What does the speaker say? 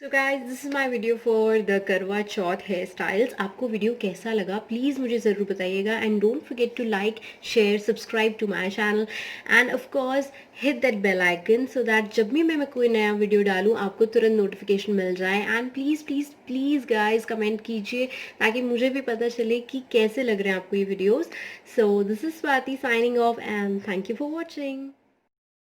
So guys this is my video for the Karva Chauth hair styles. आपको video कैसा लगा please मुझे ज़रूर बताइएगा and don't forget to like share subscribe to my channel and of course hit that bell icon so that जब भी मैं कोई नया वीडियो डालूँ आपको तुरंत नोटिफिकेशन मिल जाए। And please please please guys comment कीजिए ताकि मुझे भी पता चले कि कैसे लग रहे हैं आपको ये videos. So this is Swati signing off and thank you for watching.